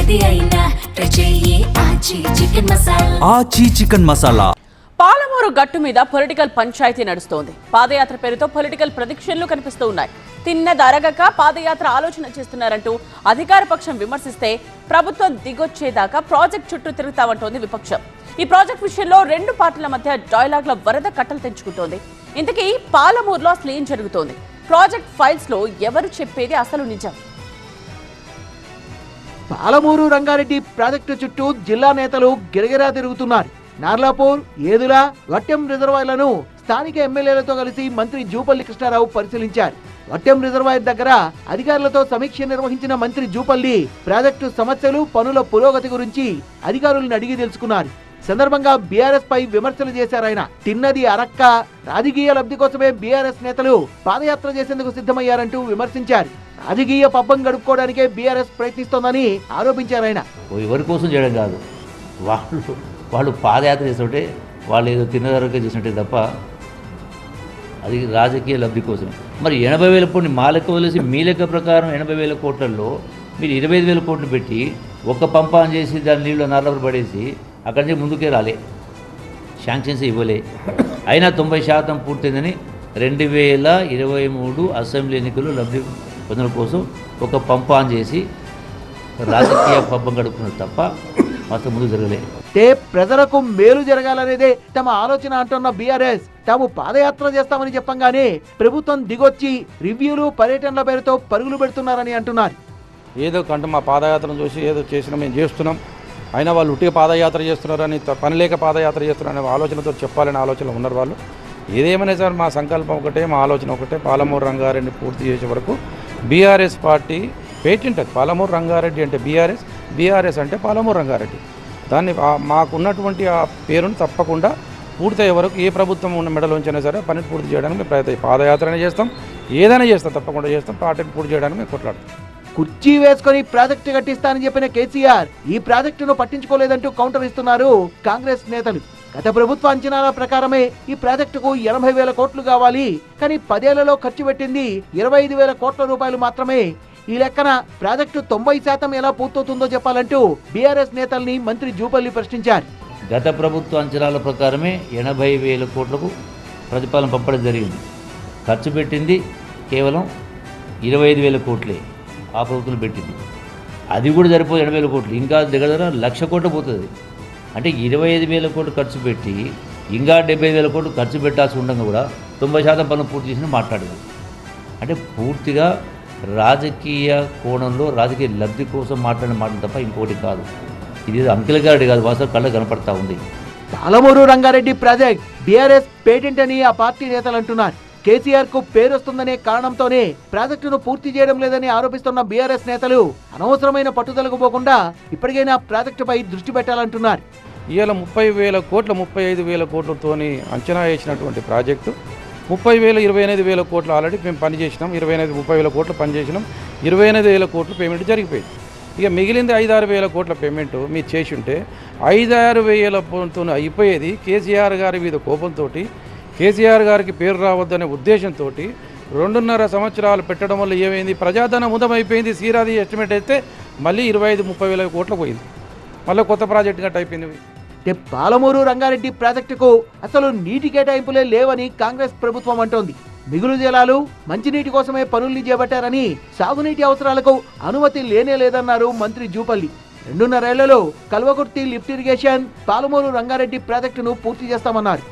ఏది అయినా చెయ్యి ఆచి చికెన్ మసాలా. పాలమూరు గట్టు మీద పొలిటికల్ పంచాయతీ నడుస్తోంది. పాదయాత్ర పేరుతో పొలిటికల్ ప్రదిక్షన్లు కనిపిస్తూ ఉన్నాయి. తిన్నదరగక పాదయాత్ర ఆలోచన చేస్తున్నారంటూ అధికార పక్షం విమర్శిస్తే ప్రభుత్వం దిగొచ్చేదాకా ప్రాజెక్ట్ చుట్టూ తిరుగుతామంటోంది విపక్షం. ఈ ప్రాజెక్ట్ విషయంలో రెండు పార్టీల మధ్య డైలాగ్ల వరద కట్టలు తెంచుకుంటోంది. ఇంతకీ పాలమూరులో అసలు ఏం జరుగుతోంది? ప్రాజెక్ట్ ఫైల్స్ లో ఎవరు చెప్పేది అసలు నిజం? పాలమూరు రంగారెడ్డి ప్రాజెక్టు చుట్టూ జిల్లా నేతలు గిరగిరా తిరుగుతున్నారు. నార్లాపూర్, ఏదుల, వట్టెం రిజర్వాయర్లను స్థానిక ఎమ్మెల్యేలతో కలిసి మంత్రి జూపల్లి కృష్ణారావు పరిశీలించారు. వట్టెం రిజర్వాయర్ దగ్గర అధికారులతో సమీక్ష నిర్వహించిన మంత్రి జూపల్లి ప్రాజెక్టు సమస్యలు, పనుల పురోగతి గురించి అధికారులను అడిగి తెలుసుకున్నారు. సందర్భంగా బీఆర్ఎస్ పై విమర్శలు చేశారాయన. తిన్నది అరక్క, రాజకీయ లబ్ధి కోసమే బీఆర్ఎస్ నేతలు పాదయాత్ర చేసేందుకు సిద్ధమయ్యారంటూ విమర్శించారు. రాజకీయ పబ్బం గడుపుకోవడానికే బీఆర్ఎస్ ప్రయత్నిస్తోందని ఆరోపించారాయన. ఎవరి కోసం చేయడం కాదు, వాళ్ళు పాదయాత్ర చేస్తుంటే వాళ్ళు ఏదో తిన్నదరగా చేసినట్టే తప్ప అది రాజకీయ లబ్ధి కోసమే. మరి 80,000 కోట్లు మా లెక్క వదిలేసి మీ లెక్క ప్రకారం 80,000 కోట్లలో మీరు 25,000 కోట్లు పెట్టి ఒక్క పంపాన్ చేసి దాని నీళ్ళు నర్రలు పడేసి అక్కడి నుంచి ముందుకే రాలే, శాంక్షన్స్ ఇవ్వలే. అయినా 90% పూర్తయిందని 2023 అసెంబ్లీ ఎన్నికలు లబ్ధి పొందడం కోసం ఒక పంపాన్ చేసి రాజకీయ పబ్బం గడుపుకున్నది తప్ప మాత్రం ముందు జరగలే. ప్రజలకు మేలు జరగాలనేదే తమ ఆలోచన అంటున్న బీఆర్ఎస్ తాము పాదయాత్ర చేస్తామని చెప్పంగానే ప్రభుత్వం దిగొచ్చి రివ్యూలు, పర్యటనల పేరుతో పరుగులు పెడుతున్నారని అంటున్నారు. ఏదో కంటే మా పాదయాత్రను చూసి ఏదో చేసినా మేము చేస్తున్నాం, అయినా వాళ్ళు ఉట్టిగా పాదయాత్ర చేస్తున్నారని, పని లేక పాదయాత్ర చేస్తున్నారనే ఆలోచనతో చెప్పాలనే ఆలోచనలో ఉన్నారు వాళ్ళు. ఏదేమైనా సార్ మా సంకల్పం ఒకటే, మా ఆలోచన ఒకటే, పాలమూరు రంగారెడ్డి పూర్తి చేసే వరకు బీఆర్ఎస్ పార్టీ పేటెంట్. అది పాలమూరు రంగారెడ్డి అంటే బీఆర్ఎస్ అంటే పాలమూరు రంగారెడ్డి. దాన్ని మాకున్నటువంటి ఆ పేరును తప్పకుండా పూర్తయ్యే వరకు ఏ ప్రభుత్వం ఉన్న మెడలోంచైనా సరే పని పూర్తి చేయడానికి మేము ప్రయత్నం, పాదయాత్రనే చేస్తాం, ఏదైనా చేస్తాం, తప్పకుండా చేస్తాం. పార్టీని పూర్తి చేయడానికి మేము కొట్లాడతాం. కుర్చీ వేసుకొని ప్రాజెక్టు కట్టిస్తానని చెప్పిన కేసీఆర్ ఈ ప్రాజెక్టును పట్టించుకోలేదంటూ కౌంటర్ ఇస్తున్నారు కాంగ్రెస్ నేతలు. గత ప్రభుత్వ అంచనాల ప్రకారమే ఈ ప్రాజెక్టుకు 80,000 కోట్లు కావాలి, కానీ 10 ఏళ్లలో ఖర్చు పెట్టింది 25,000 కోట్ల రూపాయలు మాత్రమే. ఈ లెక్కన ప్రాజెక్టు 90% ఎలా పూర్తవుతుందో చెప్పాలంటూ బీఆర్ఎస్ నేతల్ని మంత్రి జూపల్లి ప్రశ్నించారు. గత ప్రభుత్వ అంచనాల ప్రకారమే 80,000 కోట్లకు ప్రతిపాదన పంపడం జరిగింది. ఖర్చు పెట్టింది కేవలం 25,000 కోట్లే ఆ ప్రభుత్వం పెట్టింది. అది కూడా సరిపోదు 80,000 కోట్లు, ఇంకా దగ్గర 1,00,000 కోట్లు పోతుంది. అంటే 25,000 కోట్లు ఖర్చు పెట్టి ఇంకా 70,000 కోట్లు ఖర్చు పెట్టాల్సి ఉండగా కూడా 90% పనులు పూర్తి చేసి మాట్లాడేది. అంటే పూర్తిగా రాజకీయ కోణంలో రాజకీయ లబ్ధి కోసం మాట్లాడిన మాట తప్ప ఇంకోటి కాదు. ఇది అంకెలగాడి కాదు, వాస్తవం కళ్ళ కనపడతా ఉంది. Palamuru Rangareddy project BRS patent అని ఆ పార్టీ నేతలు అంటున్నారు. కేసీఆర్ కు పేరొస్తుందనే కారణంతోనే ప్రాజెక్టును పూర్తి చేయడం లేదని ఆరోపిస్తున్న బీఆర్ఎస్ నేతలు అనవసరమైన పట్టుదలకు పోకుండా ఇప్పటికైనా ప్రాజెక్టుపై దృష్టి పెట్టాలంటున్నారు. ఇవాళ 30,000 కోట్ల 35,000 కోట్లతోని అంచనా వేసినటువంటి ప్రాజెక్టు 30,000 28,000 కోట్లు ఆల్రెడీ మేము పనిచేసినాం. 30,000 కోట్లు పనిచేసినాం. 28,000 కోట్లు పేమెంట్ జరిగిపోయింది. ఇక మిగిలింది 5,000 కోట్ల పేమెంట్ మీరు చేసి ఉంటే 5,000 అయిపోయేది. కేసీఆర్ గారి మీద కోపంతో, కేసీఆర్ గారికి పేరు రావద్దనే ఉద్దేశంతో 2.5 సంవత్సరాలు పెట్టడం వల్ల ఏమైంది, ప్రజాధనం ముదమైపోయింది. సీరాది ఎస్టిమేట్ అయితే మళ్ళీ 25-30,000 కోట్లు పోయింది. మళ్ళీ కొత్త ప్రాజెక్ట్ గట్ట అయిపోయింది. పాలమూరు రంగారెడ్డి ప్రాజెక్టుకు అసలు నీటి కేటాయింపులే లేవని కాంగ్రెస్ ప్రభుత్వం అంటోంది. మిగులు జలాలు, మంచినీటి కోసమే పనుల్ని చేపట్టారని సాగునీటి అవసరాలకు అనుమతి లేనే లేదన్నారు మంత్రి జూపల్లి. 2.5 ఏళ్లలో కల్వకుర్తి లిఫ్ట్ ఇరిగేషన్, పాలమూరు రంగారెడ్డి ప్రాజెక్టును పూర్తి చేస్తామన్నారు.